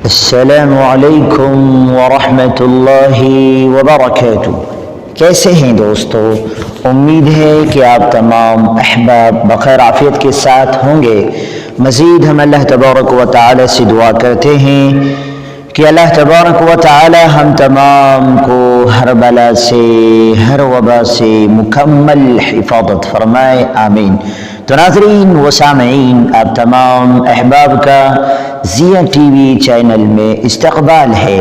السلام علیکم ورحمۃ اللہ وبرکاتہ۔ کیسے ہیں دوستو؟ امید ہے کہ آپ تمام احباب بخیر عافیت کے ساتھ ہوں گے۔ مزید ہم اللہ تبارک و تعالی سے دعا کرتے ہیں کہ اللہ تبارک و تعالی ہم تمام کو ہر بلا سے، ہر وبا سے مکمل حفاظت فرمائے، آمین۔ تو ناظرین و سامعین، آپ تمام احباب کا ضیا ٹی وی چینل میں استقبال ہے۔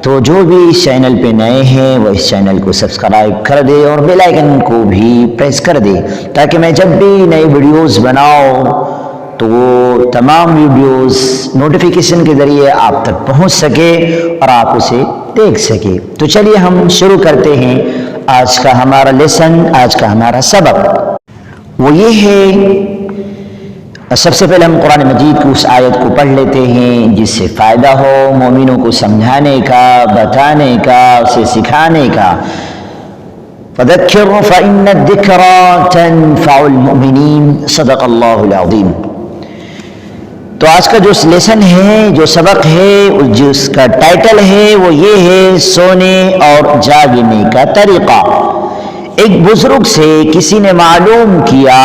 تو جو بھی اس چینل پہ نئے ہیں وہ اس چینل کو سبسکرائب کر دے اور بیل آئیکن کو بھی پریس کر دے، تاکہ میں جب بھی نئی ویڈیوز بناؤں تو وہ تمام ویڈیوز نوٹیفیکیشن کے ذریعے آپ تک پہنچ سکے اور آپ اسے دیکھ سکے۔ تو چلیے ہم شروع کرتے ہیں آج کا ہمارا لیسن، آج کا ہمارا سبق۔ وہ یہ ہے، سب سے پہلے ہم قرآن مجید کی اس آیت کو پڑھ لیتے ہیں جس سے فائدہ ہو مومنوں کو سمجھانے کا، بتانے کا، اسے سکھانے کا۔ فَذَكِّرْ فَإِنَّ الذِّكْرَىٰ تَنفَعُ الْمُؤْمِنِينَ، صدق اللہ العظیم۔ تو آج کا جو لیسن ہے، جو سبق ہے، جس کا ٹائٹل ہے وہ یہ ہے، سونے اور جاگنے کا طریقہ۔ ایک بزرگ سے کسی نے معلوم کیا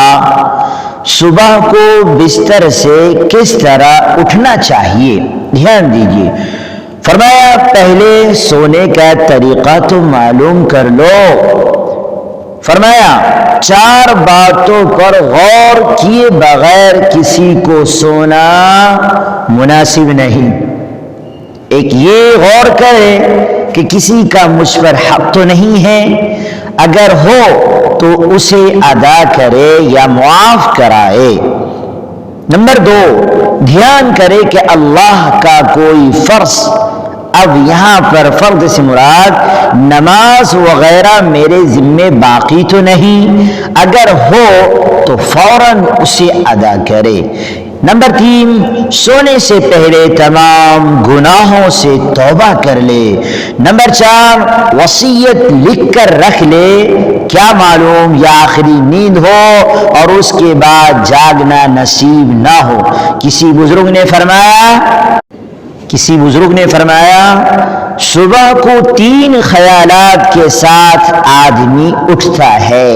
صبح کو بستر سے کس طرح اٹھنا چاہیے۔ دھیان دیجیے، فرمایا پہلے سونے کا طریقہ تو معلوم کر لو۔ فرمایا 4 باتوں پر غور کیے بغیر کسی کو سونا مناسب نہیں۔ ایک یہ غور کرے کہ کسی کا مجھ پر حق تو نہیں ہے، اگر ہو تو اسے ادا کرے یا معاف کرائے۔ نمبر 2، دھیان کرے کہ اللہ کا کوئی فرض، اب یہاں پر فرض سے مراد نماز وغیرہ میرے ذمے باقی تو نہیں، اگر ہو تو فوراً اسے ادا کرے۔ نمبر 3، سونے سے پہلے تمام گناہوں سے توبہ کر لے۔ نمبر 4، وصیت لکھ کر رکھ لے، کیا معلوم یا آخری نیند ہو اور اس کے بعد جاگنا نصیب نہ ہو۔ کسی بزرگ نے فرمایا صبح کو 3 خیالات کے ساتھ آدمی اٹھتا ہے۔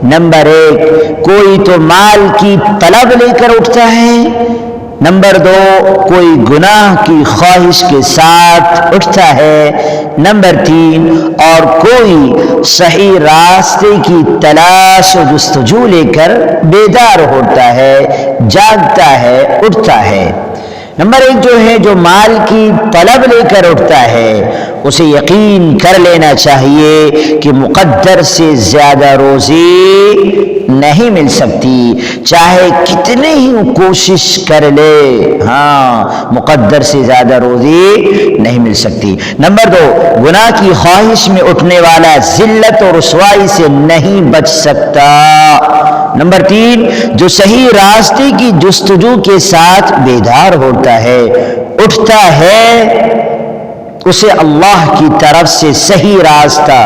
نمبر 1، کوئی تو مال کی طلب لے کر اٹھتا ہے۔ نمبر 2، کوئی گناہ کی خواہش کے ساتھ اٹھتا ہے۔ نمبر 3، اور کوئی صحیح راستے کی تلاش و جستجو لے کر بیدار ہوتا ہے، جاگتا ہے، اٹھتا ہے۔ نمبر 1 جو ہے، جو مال کی طلب لے کر اٹھتا ہے، اسے یقین کر لینا چاہیے کہ مقدر سے زیادہ روزی نہیں مل سکتی، چاہے کتنی ہی کوشش کر لے، مقدر سے زیادہ روزی نہیں مل سکتی۔ نمبر 2، گناہ کی خواہش میں اٹھنے والا ذلت اور رسوائی سے نہیں بچ سکتا۔ نمبر 3، جو صحیح راستے کی جستجو کے ساتھ بیدار ہوتا ہے، اٹھتا ہے، اسے اللہ کی طرف سے صحیح راستہ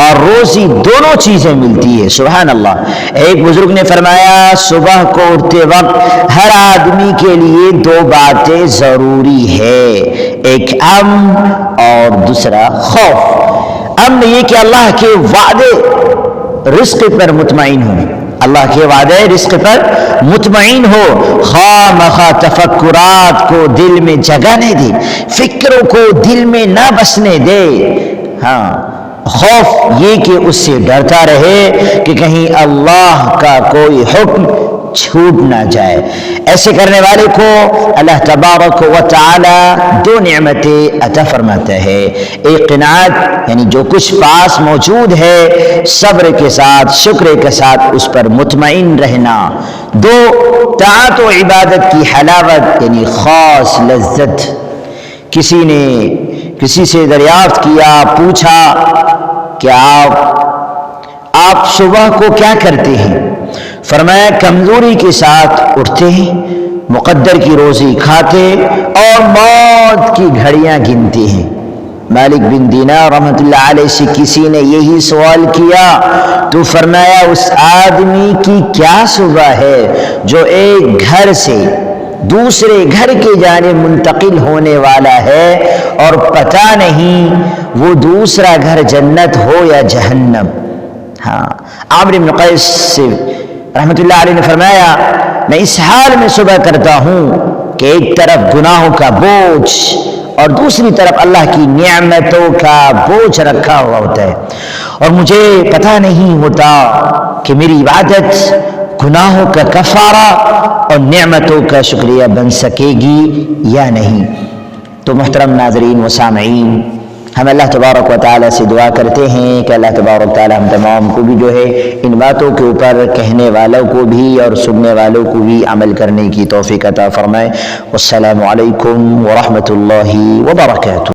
اور روزی دونوں چیزیں ملتی ہے۔ سبحان اللہ۔ ایک بزرگ نے فرمایا صبح کو اٹھتے وقت ہر آدمی کے لیے 2 باتیں ضروری ہے، ایک امن اور دوسرا خوف۔ امن یہ کہ اللہ کے وعدے رزق پر مطمئن ہوں، اللہ کے وعدے رزق پر مطمئن ہو، خواہ تفکرات کو دل میں جگہ نہ دے، فکروں کو دل میں نہ بسنے دے۔ خوف یہ کہ اس سے ڈرتا رہے کہ کہیں اللہ کا کوئی حکم چھوٹ نہ جائے۔ ایسے کرنے والے کو اللہ تبارک و تعالی 2 نعمتیں عطا فرماتا ہے، ایک قناعت یعنی جو کچھ پاس موجود ہے صبر کے ساتھ، شکر کے ساتھ اس پر مطمئن رہنا۔ 2، طاعت و عبادت کی حلاوت یعنی خاص لذت۔ کسی نے کسی سے دریافت کیا، پوچھا کہ آپ صبح کو کیا کرتے ہیں؟ فرمایا کمزوری کے ساتھ اٹھتے ہیں، مقدر کی روزی کھاتے اور موت کی گھڑیاں گنتے ہیں۔ مالک بن دینار رحمۃ اللہ علیہ سے کسی نے یہی سوال کیا تو فرمایا اس آدمی کی کیا صبح ہے جو ایک گھر سے دوسرے گھر کی جانب منتقل ہونے والا ہے اور پتہ نہیں وہ دوسرا گھر جنت ہو یا جہنم۔ ہاں، عامر بن قیس سے رحمۃ اللہ علیہ نے فرمایا میں اس حال میں صبح کرتا ہوں کہ ایک طرف گناہوں کا بوجھ اور دوسری طرف اللہ کی نعمتوں کا بوجھ رکھا ہوا ہوتا ہے، اور مجھے پتہ نہیں ہوتا کہ میری عبادت گناہوں کا کفارہ اور نعمتوں کا شکریہ بن سکے گی یا نہیں۔ تو محترم ناظرین و سامعین، ہم اللہ تبارک و تعالیٰ سے دعا کرتے ہیں کہ اللہ تبارک و تعالیٰ ہم تمام کو بھی جو ہے ان باتوں کے اوپر کہنے والوں کو بھی اور سننے والوں کو بھی عمل کرنے کی توفیق عطا فرمائے۔ والسلام علیکم ورحمۃ اللہ وبرکاتہ۔